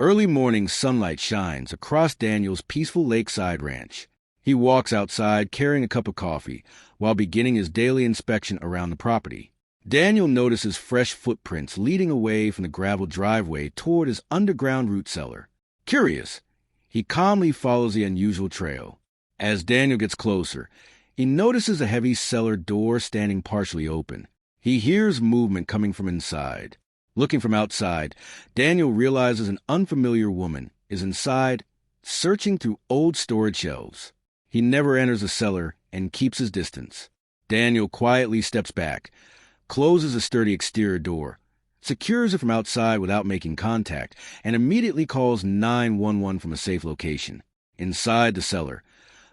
Early morning sunlight shines across Daniel's peaceful lakeside ranch. He walks outside carrying a cup of coffee while beginning his daily inspection around the property. Daniel notices fresh footprints leading away from the gravel driveway toward his underground root cellar. Curious, he calmly follows the unusual trail. As Daniel gets closer, he notices a heavy cellar door standing partially open. He hears movement coming from inside. Looking from outside, Daniel realizes an unfamiliar woman is inside, searching through old storage shelves. He never enters the cellar and keeps his distance. Daniel quietly steps back, closes the sturdy exterior door, secures it from outside without making contact, and immediately calls 911 from a safe location. Inside the cellar,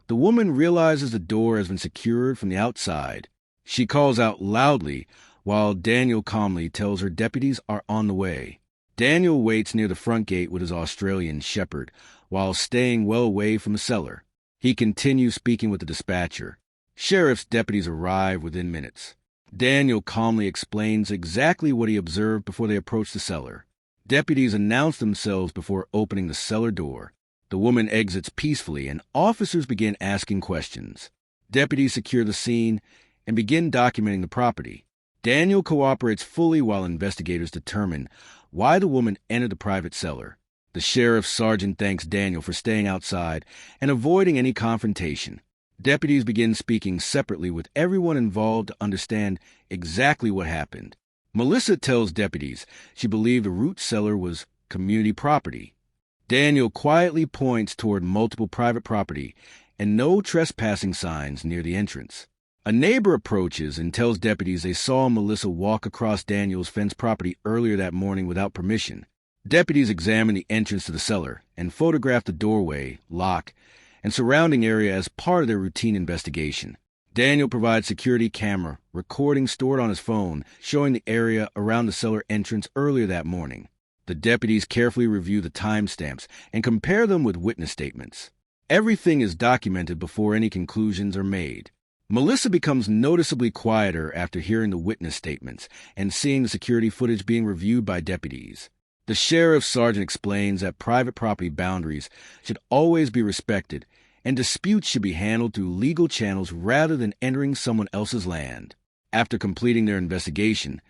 the woman realizes the door has been secured from the outside. She calls out loudly while Daniel calmly tells her deputies are on the way. Daniel waits near the front gate with his Australian shepherd while staying well away from the cellar. He continues speaking with the dispatcher. Sheriff's deputies arrive within minutes. Daniel calmly explains exactly what he observed before they approached the cellar. Deputies announce themselves before opening the cellar door. The woman exits peacefully, and officers begin asking questions. Deputies secure the scene and begin documenting the property. Daniel cooperates fully while investigators determine why the woman entered the private cellar. The sheriff's sergeant thanks Daniel for staying outside and avoiding any confrontation. Deputies begin speaking separately with everyone involved to understand exactly what happened. Melissa tells deputies she believed the root cellar was community property. Daniel quietly points toward multiple private property and no trespassing signs near the entrance. A neighbor approaches and tells deputies they saw Melissa walk across Daniel's fenced property earlier that morning without permission. Deputies examine the entrance to the cellar and photograph the doorway, lock, and surrounding area as part of their routine investigation. Daniel provides security camera recordings stored on his phone showing the area around the cellar entrance earlier that morning. The deputies carefully review the timestamps and compare them with witness statements. Everything is documented before any conclusions are made. Melissa becomes noticeably quieter after hearing the witness statements and seeing the security footage being reviewed by deputies. The sheriff's sergeant explains that private property boundaries should always be respected and disputes should be handled through legal channels rather than entering someone else's land. After completing their investigation,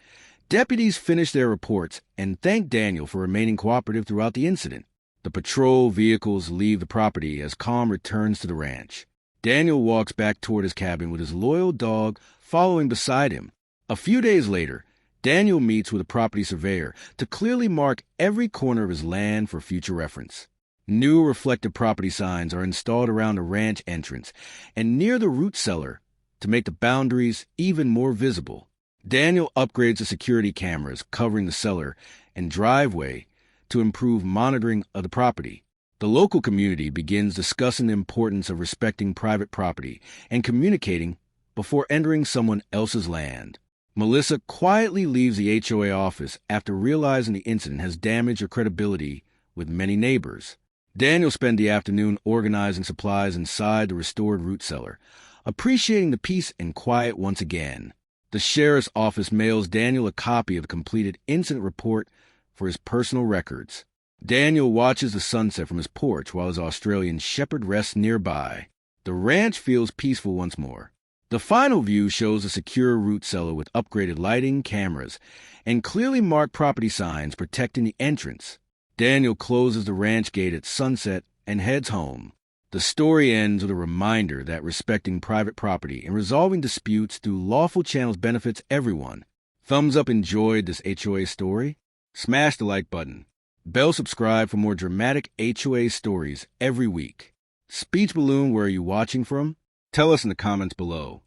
deputies finish their reports and thank Daniel for remaining cooperative throughout the incident. The patrol vehicles leave the property as calm returns to the ranch. Daniel walks back toward his cabin with his loyal dog following beside him. A few days later, Daniel meets with a property surveyor to clearly mark every corner of his land for future reference. New reflective property signs are installed around the ranch entrance and near the root cellar to make the boundaries even more visible. Daniel upgrades the security cameras covering the cellar and driveway to improve monitoring of the property. The local community begins discussing the importance of respecting private property and communicating before entering someone else's land. Melissa quietly leaves the HOA office after realizing the incident has damaged her credibility with many neighbors. Daniel spent the afternoon organizing supplies inside the restored root cellar, appreciating the peace and quiet once again. The sheriff's office mails Daniel a copy of the completed incident report for his personal records. Daniel watches the sunset from his porch while his Australian shepherd rests nearby. The ranch feels peaceful once more. The final view shows a secure root cellar with upgraded lighting, cameras, and clearly marked property signs protecting the entrance. Daniel closes the ranch gate at sunset and heads home. The story ends with a reminder that respecting private property and resolving disputes through lawful channels benefits everyone. Thumbs up enjoyed this HOA story? Smash the like button. Bell subscribe for more dramatic HOA stories every week. Speech Balloon, where are you watching from? Tell us in the comments below.